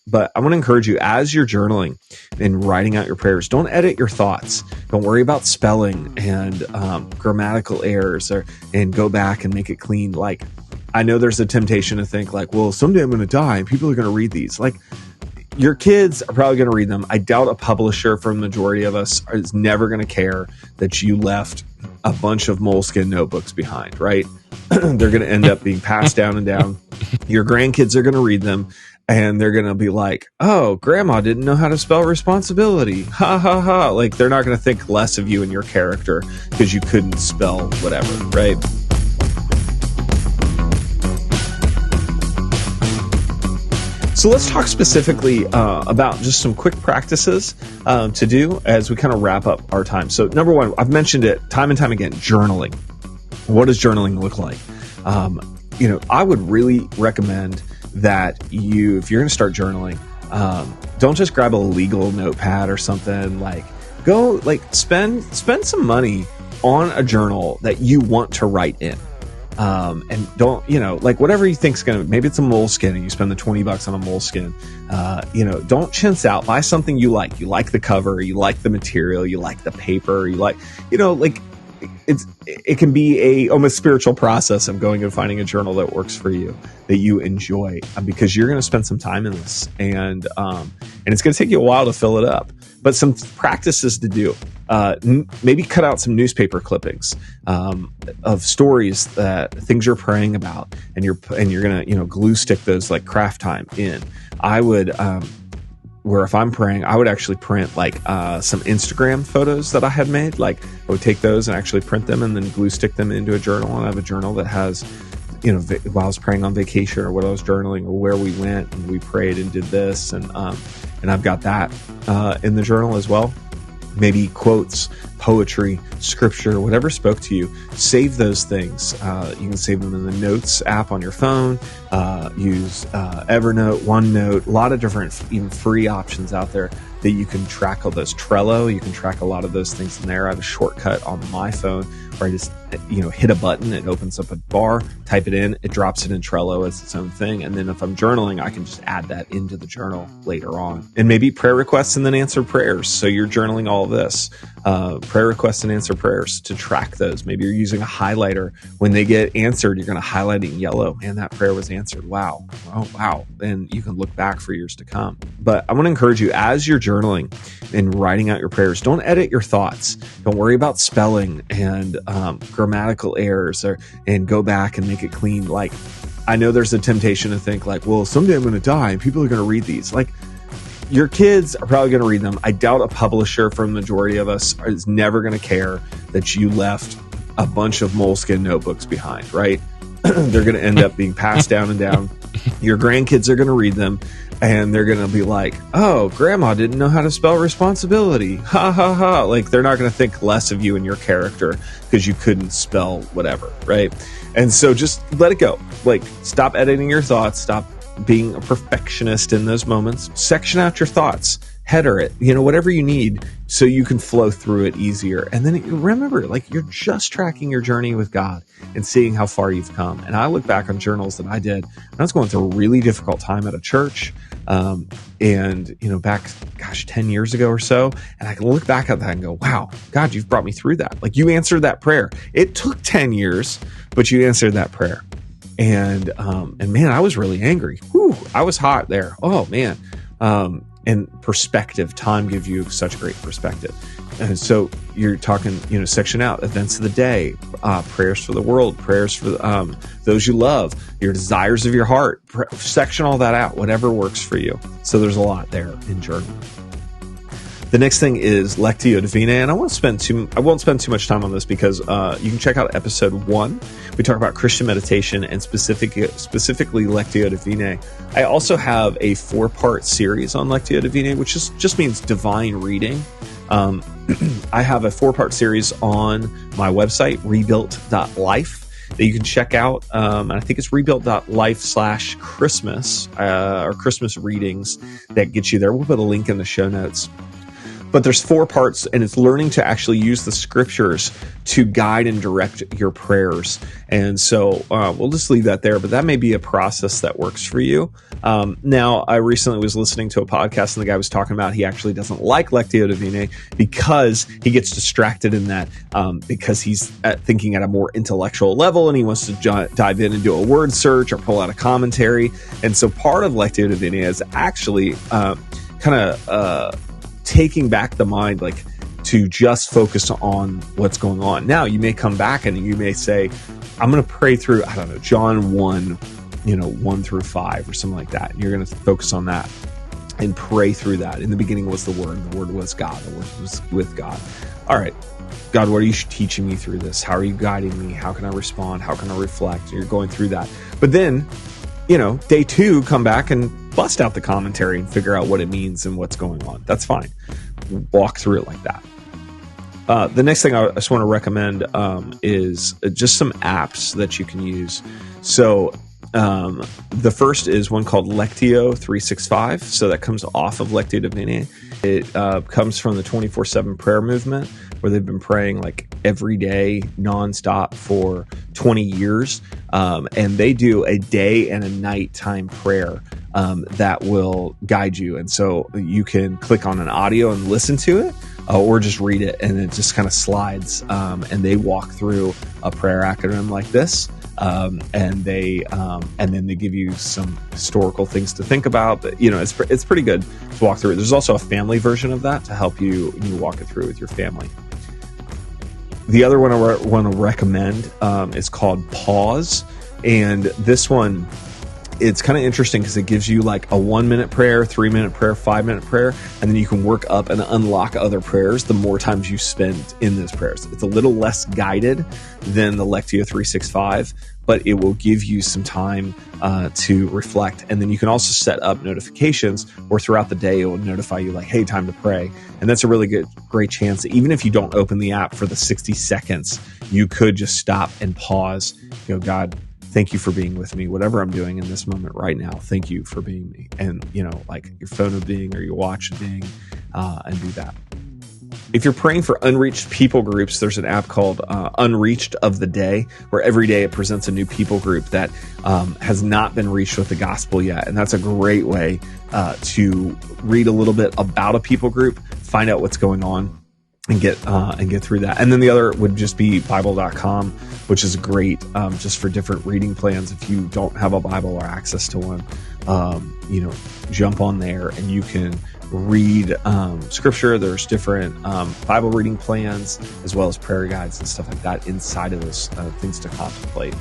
But I want to encourage you, as you're journaling and writing out your prayers, don't edit your thoughts. Don't worry about spelling and grammatical errors, and go back and make it clean. Like, I know there's a temptation to think like, well, someday I'm going to die and people are going to read these. Like, your kids are probably going to read them. I doubt a publisher, for the majority of us, is never going to care that you left a bunch of moleskin notebooks behind, right? They're going to end up being passed down and down. Your grandkids are going to read them, and they're going to be like, oh, grandma didn't know how to spell responsibility. Ha, ha, ha. Like, they're not going to think less of you and your character because you couldn't spell whatever, right? So let's talk specifically about just some quick practices to do as we kind of wrap up our time. So number one, I've mentioned it time and time again, journaling. What does journaling look like? I would really recommend that if you're going to start journaling, don't just grab a legal notepad or something. Like, go spend some money on a journal that you want to write in. And don't, whatever you think's maybe it's a moleskin and you spend the $20 on a moleskin. Don't chintz out, buy something you like. You like the cover, you like the material, you like the paper, it can be a almost spiritual process of going and finding a journal that works for you, that you enjoy, because you're going to spend some time in this, and it's going to take you a while to fill it up. But some practices to do: maybe cut out some newspaper clippings of stories, things you're praying about, and you're going to glue stick those like craft time in. I would. Where if I'm praying, I would actually print some Instagram photos that I had made. Like, I would take those and actually print them and then glue stick them into a journal. And I have a journal that has, while I was praying on vacation or what I was journaling or where we went and we prayed and did this. And I've got that in the journal as well. Maybe quotes, poetry, scripture, whatever spoke to you. Save those things. You can save them in the Notes app on your phone. Use Evernote, OneNote, a lot of different even free options out there that you can track all those. Trello, you can track a lot of those things in there. I have a shortcut on my phone where I just hit a button, it opens up a bar, type it in, it drops it in Trello as its own thing. And then if I'm journaling, I can just add that into the journal later on. And maybe prayer requests and then answered prayers. So you're journaling all of this. Prayer requests and answer prayers, to track those. Maybe you're using a highlighter. When they get answered, you're going to highlight it in yellow. Man, that prayer was answered. Wow. Oh, wow. And you can look back for years to come. But I want to encourage you, as you're journaling and writing out your prayers, don't edit your thoughts. Don't worry about spelling and grammatical errors, and go back and make it clean. Like, I know there's a temptation to think like, well, someday I'm going to die and people are going to read these. Like, your kids are probably going to read them. I doubt a publisher, for the majority of us, is never going to care that you left a bunch of moleskin notebooks behind, right? They're going to end up being passed down and down. Your grandkids are going to read them, and they're going to be like, oh, grandma didn't know how to spell responsibility. Ha, ha, ha. Like, they're not going to think less of you and your character because you couldn't spell whatever, right? And so just let it go. Like, stop editing your thoughts. Stop being a perfectionist in those moments. Section out your thoughts. Header it, whatever you need so you can flow through it easier. And then remember, like, you're just tracking your journey with God and seeing how far you've come. And I look back on journals that I did when I was going through a really difficult time at a church. Back, 10 years ago or so. And I can look back at that and go, wow, God, you've brought me through that. Like, you answered that prayer. It took 10 years, but you answered that prayer. And man, I was really angry. Whew, I was hot there. Oh man. And perspective, time gives you such great perspective. And so you're talking, section out events of the day, prayers for the world, prayers for those you love, your desires of your heart, section all that out, whatever works for you. So there's a lot there in journaling. The next thing is Lectio Divina, and I won't spend too much time on this because you can check out episode 1. We talk about Christian meditation and specifically Lectio Divina. I also have a 4-part series on Lectio Divina, which just means divine reading. I have a 4-part series on my website, rebuilt.life, that you can check out. And I think it's rebuilt.life/Christmas or Christmas readings that gets you there. We'll put a link in the show notes. But there's 4 parts, and it's learning to actually use the scriptures to guide and direct your prayers. And so we'll just leave that there, but that may be a process that works for you. Now, I recently was listening to a podcast, and the guy was talking about he actually doesn't like Lectio Divina because he gets distracted in that because he's thinking at a more intellectual level, and he wants to dive in and do a word search or pull out a commentary. And so part of Lectio Divina is actually taking back the mind, like to just focus on what's going on. Now, you may come back and you may say, I'm going to pray through, I don't know, John 1, 1 through 5 or something like that. And you're going to focus on that and pray through that. In the beginning was the Word, and the Word was God. The Word was with God. All right, God, what are you teaching me through this? How are you guiding me? How can I respond? How can I reflect? And you're going through that. But then, day 2, come back and bust out the commentary and figure out what it means and what's going on. That's fine. Walk through it like that. The next thing I just want to recommend is just some apps that you can use. So the first is one called Lectio 365. So that comes off of Lectio Divina. It comes from the 24/7 prayer movement, where they've been praying like every day nonstop for 20 years. And they do a day and a nighttime prayer that will guide you. And so you can click on an audio and listen to it, or just read it, and it just kind of slides. And they walk through a prayer acronym like this. And then they give you some historical things to think about. But it's pretty good to walk through it. There's also a family version of that to help you walk it through with your family. The other one I want to recommend is called Pause, and this one, it's kind of interesting because it gives you like a 1-minute prayer, 3-minute prayer, 5-minute prayer, and then you can work up and unlock other prayers the more times you spend in those prayers. It's a little less guided than the Lectio 365, but it will give you some time to reflect. And then you can also set up notifications where throughout the day it will notify you like, hey, time to pray. And that's a really great chance that even if you don't open the app for the 60 seconds, you could just stop and pause. God, thank you for being with me. Whatever I'm doing in this moment right now, thank you for being me. And, like your phone will ding or your watch will ding, and do that. If you're praying for unreached people groups, there's an app called Unreached of the Day, where every day it presents a new people group that has not been reached with the gospel yet. And that's a great way to read a little bit about a people group, find out what's going on, and get through that. And then the other would just be Bible.com, which is great just for different reading plans. If you don't have a Bible or access to one, jump on there and you can read scripture. There's different Bible reading plans as well as prayer guides and stuff like that inside of those things to contemplate.